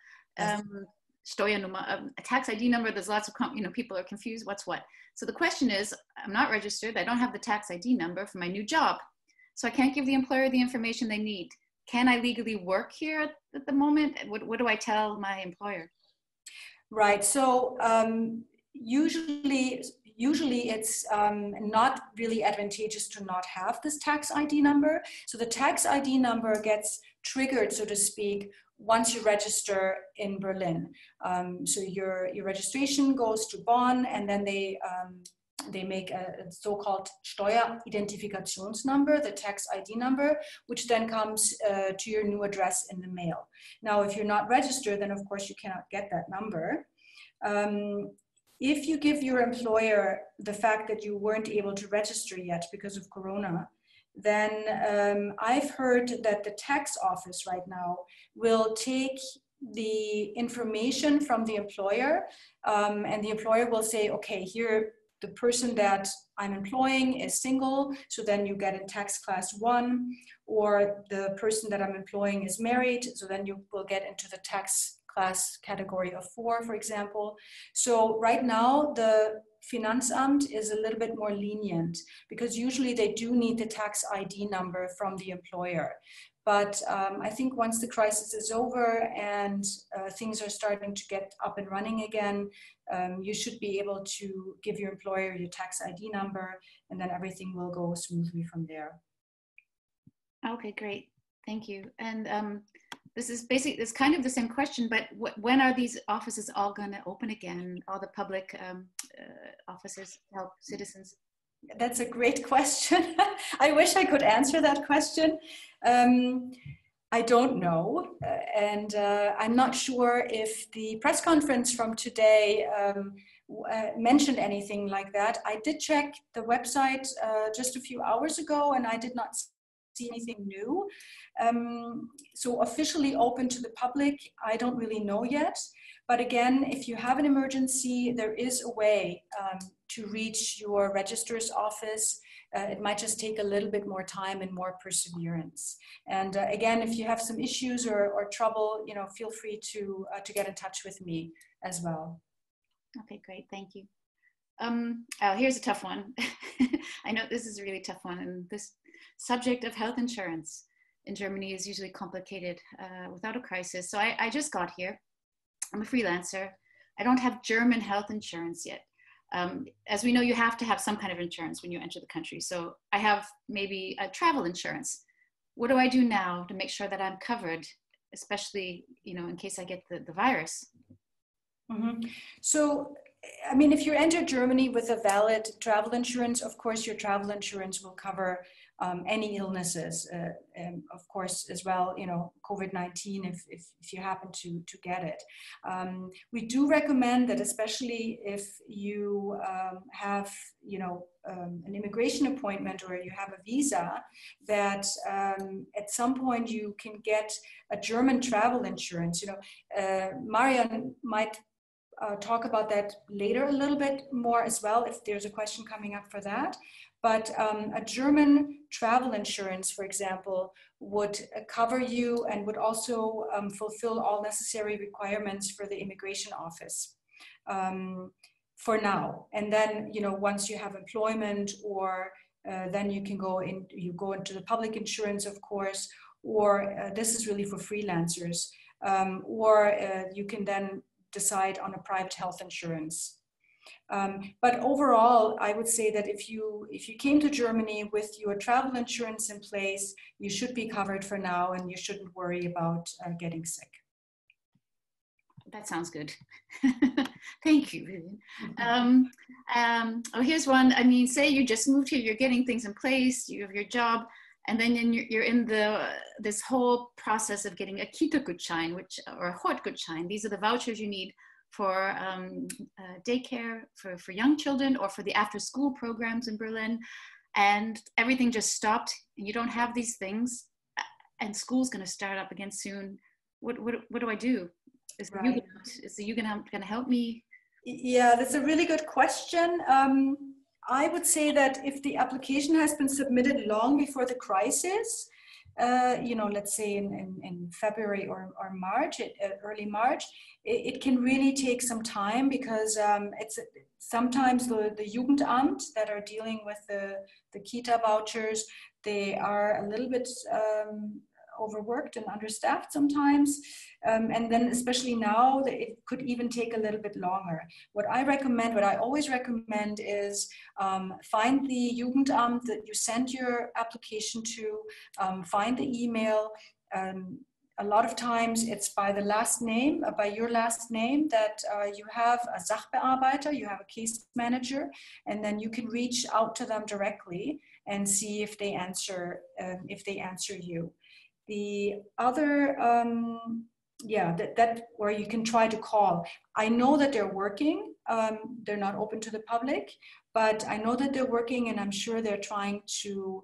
[SPEAKER 1] Steuernummer, a tax ID number. There's lots of, people are confused, what's what. So the question is, I'm not registered, I don't have the tax ID number for my new job. So I can't give the employer the information they need. Can I legally work here at the moment? What do I tell my employer?
[SPEAKER 4] Right, so usually it's not really advantageous to not have this tax ID number. So the tax ID number gets triggered, so to speak, once you register in Berlin. So your registration goes to Bonn, and then they make a so-called Steueridentifikationsnumber, the tax ID number, which then comes to your new address in the mail. Now, if you're not registered, then of course you cannot get that number. If you give your employer the fact that you weren't able to register yet because of Corona, then I've heard that the tax office right now will take the information from the employer, and the employer will say, okay, here, the person that I'm employing is single, so then you get in tax class 1, or the person that I'm employing is married, so then you will get into the tax class category of 4, for example. So right now, the Finanzamt is a little bit more lenient, because usually they do need the tax ID number from the employer. But I think once the crisis is over and things are starting to get up and running again, you should be able to give your employer your tax ID number, and then everything will go smoothly from there.
[SPEAKER 1] Okay, great. Thank you. And this is basically, it's kind of the same question, but when are these offices all going to open again? All the public offices to help citizens?
[SPEAKER 4] That's a great question. I wish I could answer that question. I don't know. And I'm not sure if the press conference from today mentioned anything like that. I did check the website just a few hours ago, and I did not see anything new. So officially open to the public, I don't really know yet. But again, if you have an emergency, there is a way to reach your registrar's office. It might just take a little bit more time and more perseverance. And again, if you have some issues or trouble, feel free to get in touch with me as well.
[SPEAKER 1] Okay, great, thank you. Oh, here's a tough one. I know this is a really tough one, and this subject of health insurance in Germany is usually complicated without a crisis. So I just got here. I'm a freelancer. I don't have German health insurance yet. As we know, you have to have some kind of insurance when you enter the country. So I have maybe a travel insurance. What do I do now to make sure that I'm covered, especially, in case I get the virus?
[SPEAKER 4] Mm-hmm. So, I mean, if you enter Germany with a valid travel insurance, of course, your travel insurance will cover any illnesses, of course, as well, COVID-19, if you happen to get it. We do recommend that, especially if you have, an immigration appointment or you have a visa, that at some point you can get a German travel insurance. Marian might talk about that later a little bit more as well, if there's a question coming up for that. But a German travel insurance, for example, would cover you and would also fulfill all necessary requirements for the immigration office for now. And then, once you have employment, or then you can go into the public insurance, of course, or this is really for freelancers, or you can then decide on a private health insurance. But overall, I would say that if you came to Germany with your travel insurance in place, you should be covered for now, and you shouldn't worry about getting sick.
[SPEAKER 1] That sounds good. Thank you, Vivian. Oh, here's one. I mean, say you just moved here, you're getting things in place, you have your job, and then you're in this whole process of getting a Kita-Gutschein, or a Hortgutschein. These are the vouchers you need for daycare for young children, or for the after-school programs in Berlin, and everything just stopped. You don't have these things, and school's going to start up again soon. What do I do? Is the Jugendamt going to help me?
[SPEAKER 4] Yeah, that's a really good question. I would say that if the application has been submitted long before the crisis, let's say in February or March, early March, it can really take some time, because it's sometimes the Jugendamt that are dealing with the Kita vouchers, they are a little bit overworked and understaffed sometimes. And then especially now, it could even take a little bit longer. What I always recommend is find the Jugendamt that you send your application to, find the email. A lot of times it's by your last name that you have a Sachbearbeiter, you have a case manager, and then you can reach out to them directly and see if they answer you. The other, that where you can try to call. I know that they're working. They're not open to the public, but I know that they're working, and I'm sure they're trying to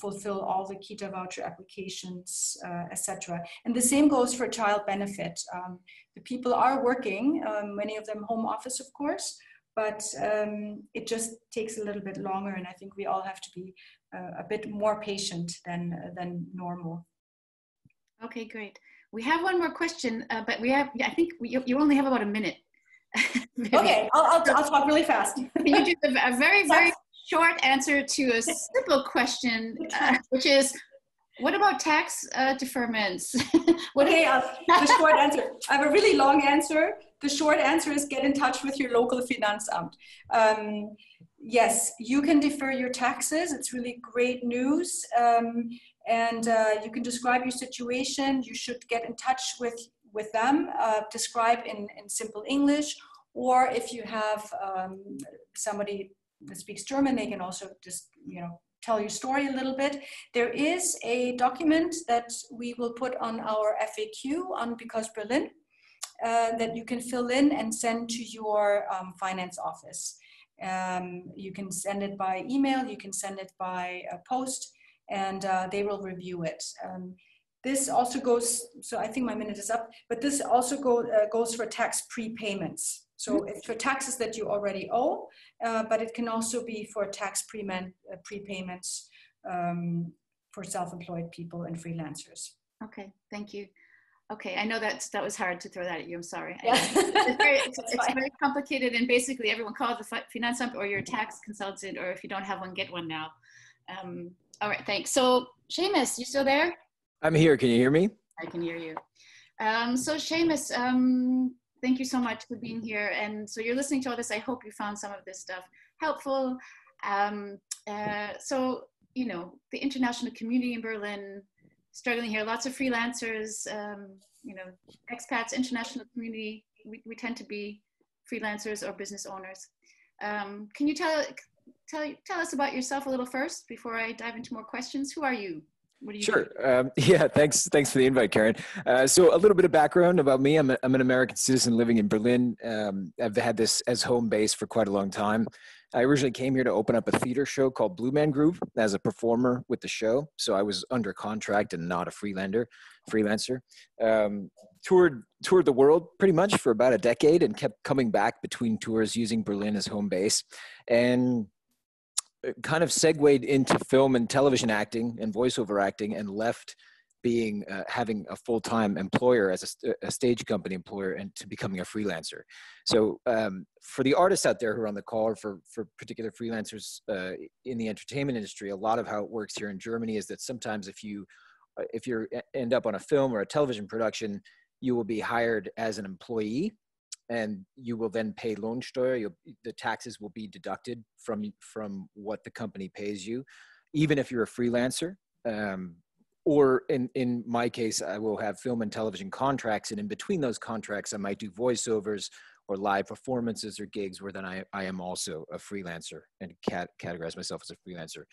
[SPEAKER 4] fulfill all the Kita voucher applications, etc. And the same goes for child benefit. The people are working, many of them home office, of course, but it just takes a little bit longer, and I think we all have to be a bit more patient than normal.
[SPEAKER 1] Okay, great. We have one more question, but I think you only have about a minute.
[SPEAKER 4] Okay, I'll talk really fast.
[SPEAKER 1] Can you do a very, very short answer to a simple question, which is, what about tax deferments?
[SPEAKER 4] The short answer. I have a really long answer. The short answer is get in touch with your local Finanzamt. Yes, you can defer your taxes. It's really great news. And you can describe your situation. You should get in touch with them, describe in simple English, or if you have somebody that speaks German, they can also just, tell your story a little bit. There is a document that we will put on our FAQ on Because Berlin that you can fill in and send to your finance office. You can send it by email, you can send it by post, and they will review it. This also goes, so I think my minute is up, but this also goes for tax prepayments. So it's for taxes that you already owe, but it can also be for tax prepayments for self-employed people and freelancers.
[SPEAKER 1] Okay, thank you. Okay, I know that was hard to throw that at you, I'm sorry.
[SPEAKER 4] Yeah.
[SPEAKER 1] It's very complicated, and basically everyone calls the Finanzamt or your tax consultant, or if you don't have one, get one now. All right, thanks. So Seamus, you still there?
[SPEAKER 5] I'm here, can you hear me?
[SPEAKER 1] I can hear you. So Seamus, thank you so much for being here. And so you're listening to all this. I hope you found some of this stuff helpful. So, the international community in Berlin, struggling here, lots of freelancers, expats, international community, we tend to be freelancers or business owners. Can you tell us about yourself a little first before I dive into more questions? Who are you? What do you
[SPEAKER 5] Sure. Yeah, thanks for the invite, Karen. So a little bit of background about me. I'm an American citizen living in Berlin. I've had this as home base for quite a long time. I originally came here to open up a theater show called Blue Man Group as a performer with the show. So I was under contract and not a freelancer. Toured the world pretty much for about a decade and kept coming back between tours using Berlin as home base. And kind of segued into film and television acting and voiceover acting, and left being having a full-time employer as a stage company employer and to becoming a freelancer. So for the artists out there who are on the call, or for particular freelancers in the entertainment industry, a lot of how it works here in Germany is that sometimes if you end up on a film or a television production, you will be hired as an employee, and you will then pay Lohnsteuer. The taxes will be deducted from what the company pays you, even if you're a freelancer. Or in my case, I will have film and television contracts, and in between those contracts, I might do voiceovers or live performances or gigs where then I am also a freelancer and categorize myself as a freelancer.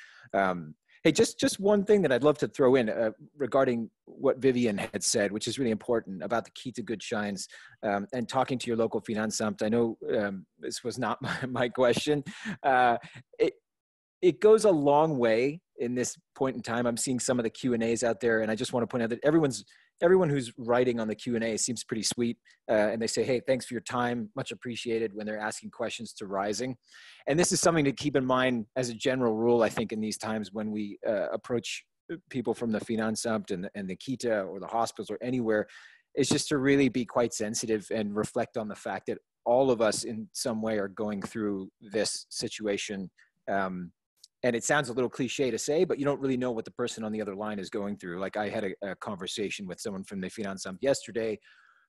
[SPEAKER 5] Hey, just one thing that I'd love to throw in regarding what Vivian had said, which is really important about the key to good shines, and talking to your local Finanzamt. I know this was not my question. It goes a long way in this point in time. I'm seeing some of the Q&As out there, and I just want to point out that everyone who's writing on the Q&A seems pretty sweet, and they say, hey, thanks for your time, much appreciated, when they're asking questions to Rising. And this is something to keep in mind as a general rule, I think, in these times when we approach people from the Finanzamt and the Kita or the hospitals or anywhere, is just to really be quite sensitive and reflect on the fact that all of us in some way are going through this situation. And it sounds a little cliche to say, but you don't really know what the person on the other line is going through. Like I had a conversation with someone from the Finanzamt yesterday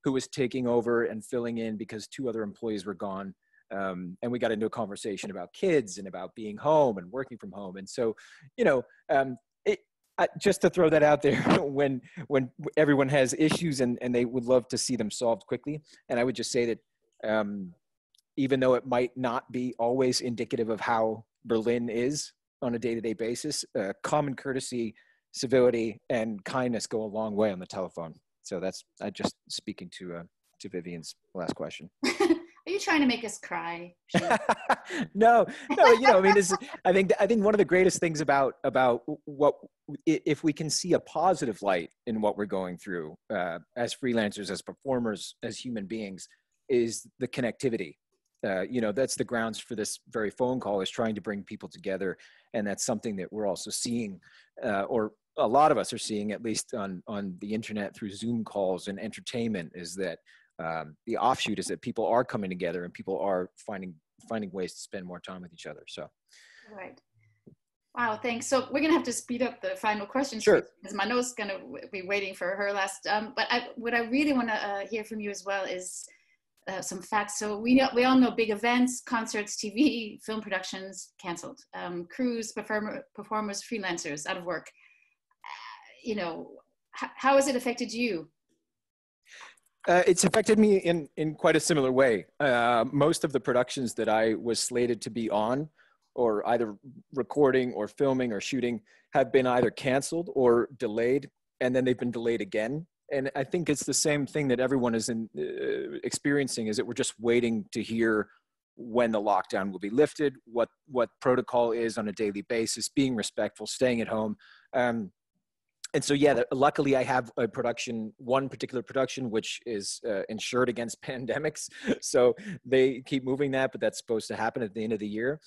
[SPEAKER 5] who was taking over and filling in because 2 other employees were gone. And we got into a conversation about kids and about being home and working from home. And so, just to throw that out there, when everyone has issues and they would love to see them solved quickly. And I would just say that even though it might not be always indicative of how Berlin is on a day-to-day basis, common courtesy, civility, and kindness go a long way on the telephone. So that's just speaking to Vivian's last question.
[SPEAKER 1] Are you trying to make us cry?
[SPEAKER 5] No. I mean, I think one of the greatest things about what, if we can see a positive light in what we're going through as freelancers, as performers, as human beings, is the connectivity. That's the grounds for this very phone call, is trying to bring people together. And that's something that we're also seeing, or a lot of us are seeing, at least on the internet through Zoom calls and entertainment, is that the offshoot is that people are coming together and people are finding ways to spend more time with each other. So.
[SPEAKER 1] Right. Wow, thanks. So we're gonna have to speed up the final questions.
[SPEAKER 5] Sure.
[SPEAKER 1] Because Mano's gonna be waiting for her last, but what I really wanna hear from you as well is some facts. So we all know big events, concerts, TV, film productions canceled, crews, performers, freelancers out of work. How has it affected you?
[SPEAKER 5] It's affected me in quite a similar way. Most of the productions that I was slated to be on, or either recording or filming or shooting, have been either canceled or delayed, and then they've been delayed again. And I think it's the same thing that everyone is experiencing, is that we're just waiting to hear when the lockdown will be lifted, what protocol is on a daily basis, being respectful, staying at home. And so, yeah, luckily I have one particular production, which is insured against pandemics. So they keep moving that, but that's supposed to happen at the end of the year.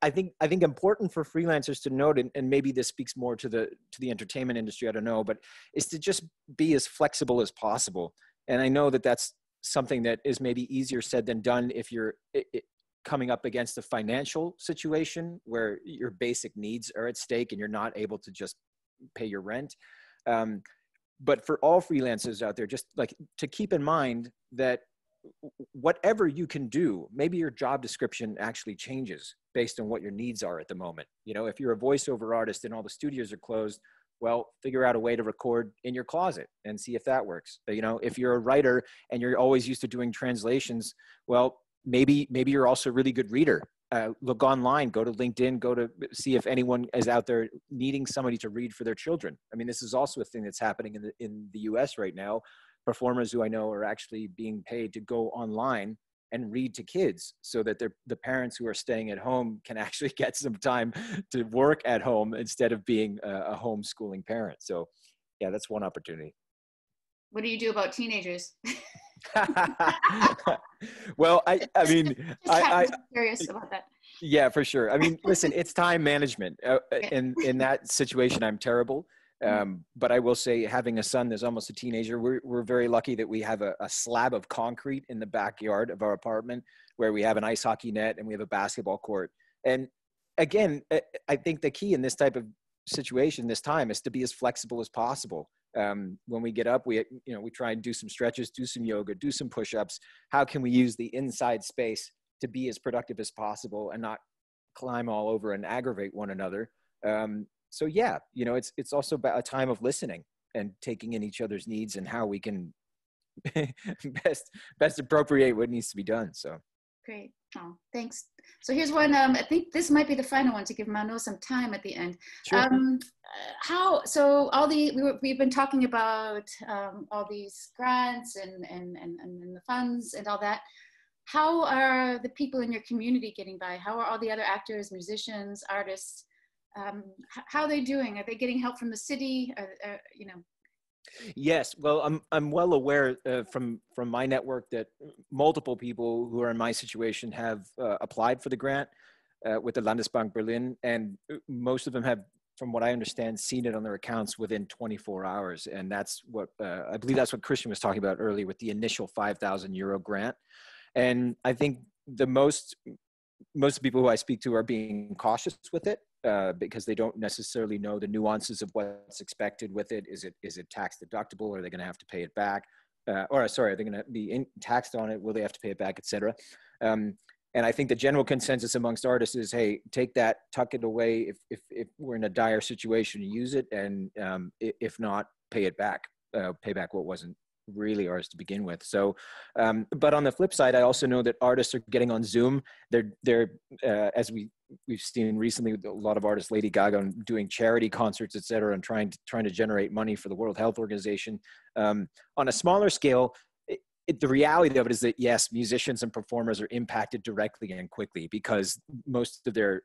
[SPEAKER 5] I think important for freelancers to note, and maybe this speaks more to the entertainment industry, I don't know, but is to just be as flexible as possible. And I know that that's something that is maybe easier said than done if you're coming up against a financial situation where your basic needs are at stake and you're not able to just pay your rent. But for all freelancers out there, just like to keep in mind that whatever you can do, maybe your job description actually changes based on what your needs are at the moment. If you're a voiceover artist and all the studios are closed, well, figure out a way to record in your closet and see if that works. If you're a writer and you're always used to doing translations, well, maybe you're also a really good reader. Look online, go to LinkedIn, go to see if anyone is out there needing somebody to read for their children. I mean, this is also a thing that's happening in the US right now. Performers who I know are actually being paid to go online and read to kids so that the parents who are staying at home can actually get some time to work at home instead of being a homeschooling parent. So yeah, that's one opportunity.
[SPEAKER 1] What do you do about teenagers?
[SPEAKER 5] Well, I'm curious
[SPEAKER 1] about that.
[SPEAKER 5] Yeah, for sure. I mean, listen, it's time management. In that situation, I'm terrible. But I will say, having a son that's almost a teenager, we're very lucky that we have a slab of concrete in the backyard of our apartment where we have an ice hockey net and we have a basketball court. And again, I think the key in this type of situation this time is to be as flexible as possible. When we get up, we try and do some stretches, do some yoga, do some push-ups. How can we use the inside space to be as productive as possible and not climb all over and aggravate one another? So yeah, it's also about a time of listening and taking in each other's needs and how we can best appropriate what needs to be done. So
[SPEAKER 1] great. Oh, thanks. So here's one. I think this might be the final one to give Mano some time at the end.
[SPEAKER 5] Sure.
[SPEAKER 1] We've been talking about all these grants and the funds and all that. How are the people in your community getting by? How are all the other actors, musicians, artists? How are they doing? Are they getting help from the city?
[SPEAKER 5] Yes, well, I'm well aware from my network that multiple people who are in my situation have applied for the grant with the Landesbank Berlin, and most of them have, from what I understand, seen it on their accounts within 24 hours. And that's what I believe that's what Christian was talking about earlier with the initial €5,000 grant. And I think most people who I speak to are being cautious with it because they don't necessarily know the nuances of what's expected with it. Is it tax deductible? Are they going to have to pay it back? Are they going to be taxed on it? Will they have to pay it back, et cetera? And I think the general consensus amongst artists is, hey, take that, tuck it away. If we're in a dire situation, use it. And if not, pay it back. Pay back what wasn't really ours to begin with. So, but on the flip side, I also know that artists are getting on Zoom. They're as we've seen recently, a lot of artists, Lady Gaga, doing charity concerts, et cetera, and trying to generate money for the World Health Organization. On a smaller scale, the reality of it is that yes, musicians and performers are impacted directly and quickly because most of their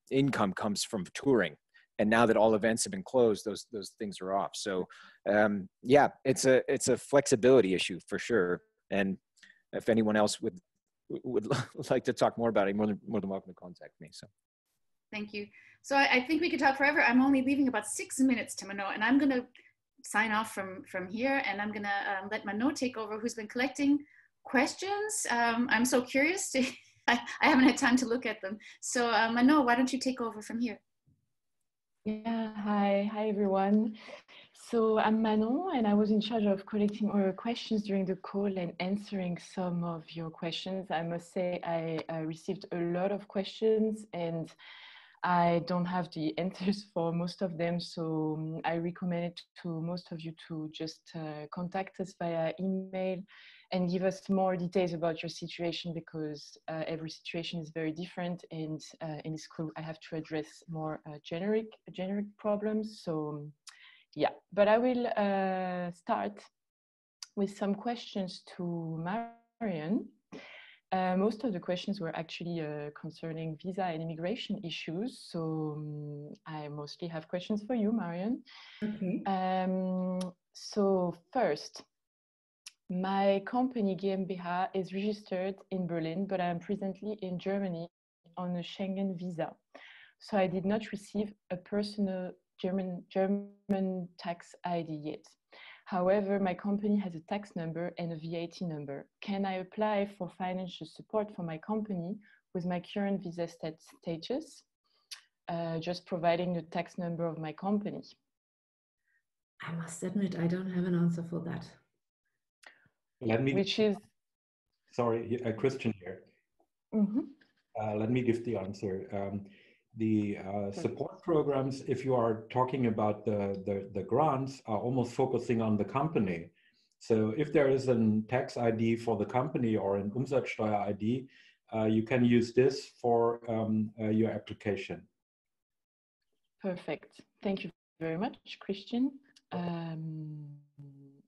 [SPEAKER 5] income comes from touring. And now that all events have been closed, those things are off. So yeah, it's a flexibility issue for sure. And if anyone else would like to talk more about it, more than welcome to contact me. So
[SPEAKER 1] thank you. So I think we could talk forever. I'm only leaving about 6 minutes to Mano, and I'm going to sign off from here, and I'm going to let Mano take over, who's been collecting questions. I'm so curious. I haven't had time to look at them. So Mano, why don't you take over from here?
[SPEAKER 6] Yeah, hi everyone. So I'm Manon, and I was in charge of collecting all your questions during the call and answering some of your questions. I must say I received a lot of questions and I don't have the answers for most of them. So I recommend it to most of you to just contact us via email and give us more details about your situation, because every situation is very different, and in this call I have to address more generic problems. So yeah, but I will start with some questions to Marion. Most of the questions were actually concerning visa and immigration issues. So I mostly have questions for you, Marion.
[SPEAKER 2] Okay.
[SPEAKER 6] So first, my company GmbH is registered in Berlin, but I'm presently in Germany on a Schengen visa. So I did not receive a personal German tax ID yet. However, my company has a tax number and a VAT number. Can I apply for financial support for my company with my current visa status, just providing the tax number of my company?
[SPEAKER 2] I must admit, I don't have an answer for that.
[SPEAKER 3] Sorry, Christian here.
[SPEAKER 6] Mm-hmm.
[SPEAKER 3] Let me give the answer. The support programs, if you are talking about the grants, are almost focusing on the company. So if there is a tax ID for the company or an Umsatzsteuer ID, you can use this for your application.
[SPEAKER 6] Perfect. Thank you very much, Christian.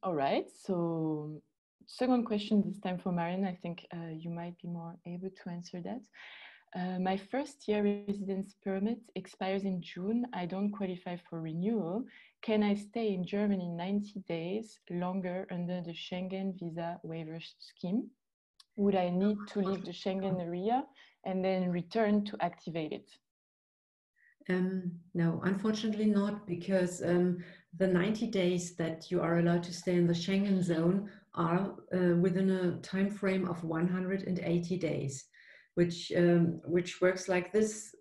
[SPEAKER 6] All right. So second question, this time for Marion. I think you might be more able to answer that. My first year residence permit expires in June. I don't qualify for renewal. Can I stay in Germany 90 days longer under the Schengen visa waiver scheme? Would I need to leave the Schengen area and then return to activate it?
[SPEAKER 2] No, unfortunately not, because the 90 days that you are allowed to stay in the Schengen zone are within a time frame of 180 days, which works like this.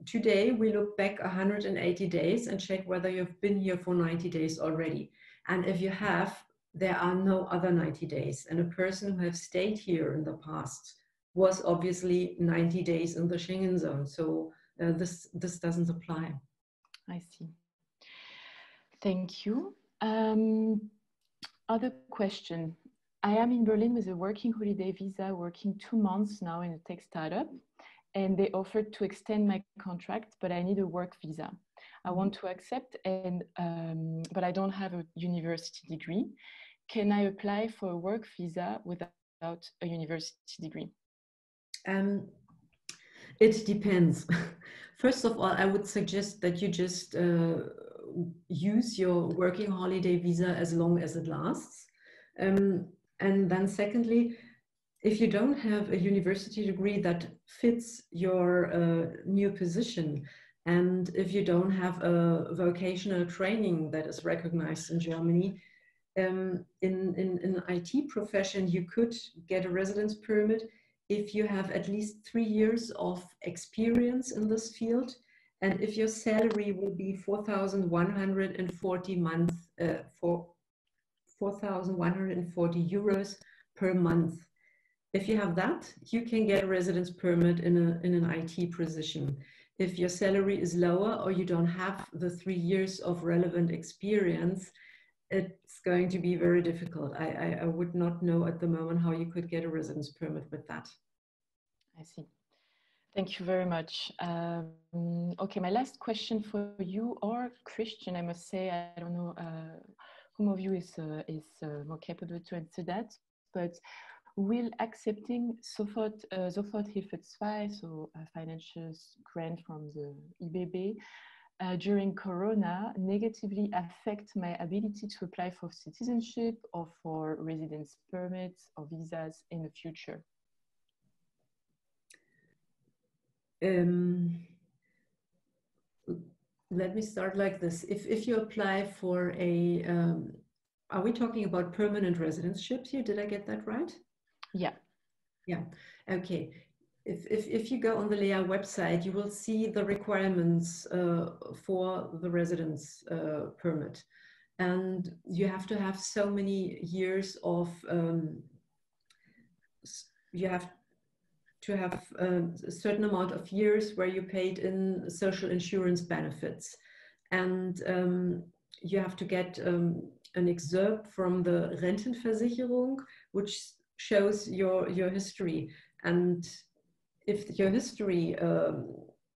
[SPEAKER 2] Today we look back 180 days and check whether you've been here for 90 days already. And if you have, there are no other 90 days. And a person who has stayed here in the past was obviously 90 days in the Schengen zone. So this doesn't apply.
[SPEAKER 6] I see. Thank you. Other question. I am in Berlin with a working holiday visa, working 2 months now in a tech startup, and they offered to extend my contract, but I need a work visa. I want to accept, but I don't have a university degree. Can I apply for a work visa without a university degree?
[SPEAKER 2] It depends. First of all, I would suggest that you just use your working holiday visa as long as it lasts. And then secondly, if you don't have a university degree that fits your new position, and if you don't have a vocational training that is recognized in Germany, in an IT profession, you could get a residence permit if you have at least 3 years of experience in this field, and if your salary will be 4,140 euros per month. If you have that, you can get a residence permit in an IT position. If your salary is lower or you don't have the 3 years of relevant experience, it's going to be very difficult. I would not know at the moment how you could get a residence permit with that.
[SPEAKER 6] I see. Thank you very much. Okay, my last question for you, or Christian, I must say, I don't know whom of you is more capable to answer that, but will accepting Soforthilfe 2, so a financial grant from the IBB, during Corona negatively affect my ability to apply for citizenship or for residence permits or visas in the future?
[SPEAKER 2] Let me start like this. If you apply for a, are we talking about permanent residenceships here? Did I get that right?
[SPEAKER 6] Yeah.
[SPEAKER 2] Yeah, okay. If you go on the LEA website, you will see the requirements for the residence permit. And you have to have so many years of, you have to have a certain amount of years where you paid in social insurance benefits. And you have to get an excerpt from the Rentenversicherung, which shows your history. And if your history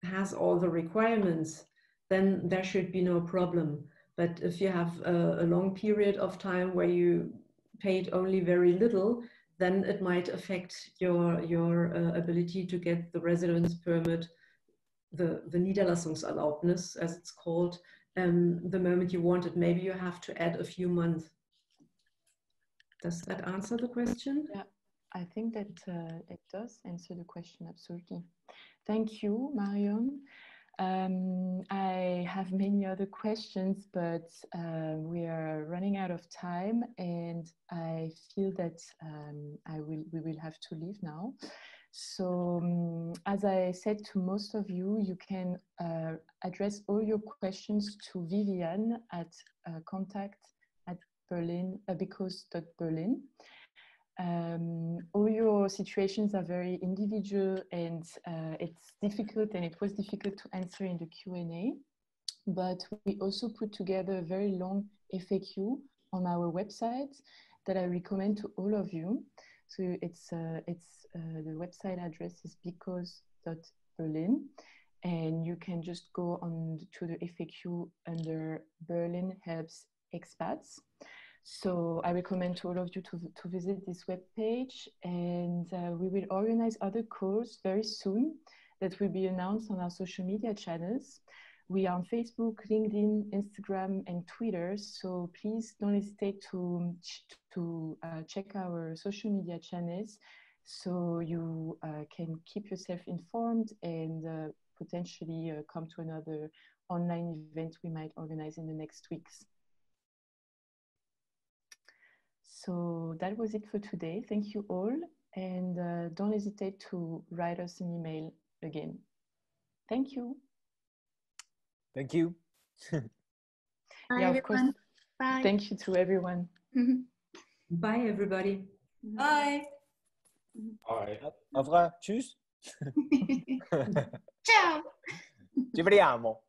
[SPEAKER 2] has all the requirements, then there should be no problem. But if you have a long period of time where you paid only very little, then it might affect your ability to get the residence permit, the Niederlassungserlaubnis, as it's called, the moment you want it. Maybe you have to add a few months. Does that answer the question?
[SPEAKER 6] Yeah, I think that it does answer the question, absolutely. Thank you, Marion. I have many other questions, but we are running out of time, and I feel that we will have to leave now. So as I said to most of you, you can address all your questions to Vivian at contact@because.berlin. All your situations are very individual, and it's difficult, and it was difficult to answer in the Q&A, but we also put together a very long FAQ on our website that I recommend to all of you. So the website address is because.berlin, and you can just go on to the FAQ under Berlin Helps Expats. So I recommend to all of you to visit this webpage, and we will organize other calls very soon that will be announced on our social media channels. We are on Facebook, LinkedIn, Instagram, and Twitter, so please don't hesitate to check our social media channels So you can keep yourself informed and potentially come to another online event we might organize in the next weeks. So that was it for today. Thank you all. And don't hesitate to write us an email again. Thank you.
[SPEAKER 5] Thank you.
[SPEAKER 1] Bye,
[SPEAKER 6] Yeah, of course.
[SPEAKER 1] everyone. Bye.
[SPEAKER 6] Thank you to everyone.
[SPEAKER 2] Bye, everybody.
[SPEAKER 4] Bye.
[SPEAKER 3] Bye.
[SPEAKER 5] Au revoir. Tschüss.
[SPEAKER 1] Ciao.
[SPEAKER 5] Ci vediamo.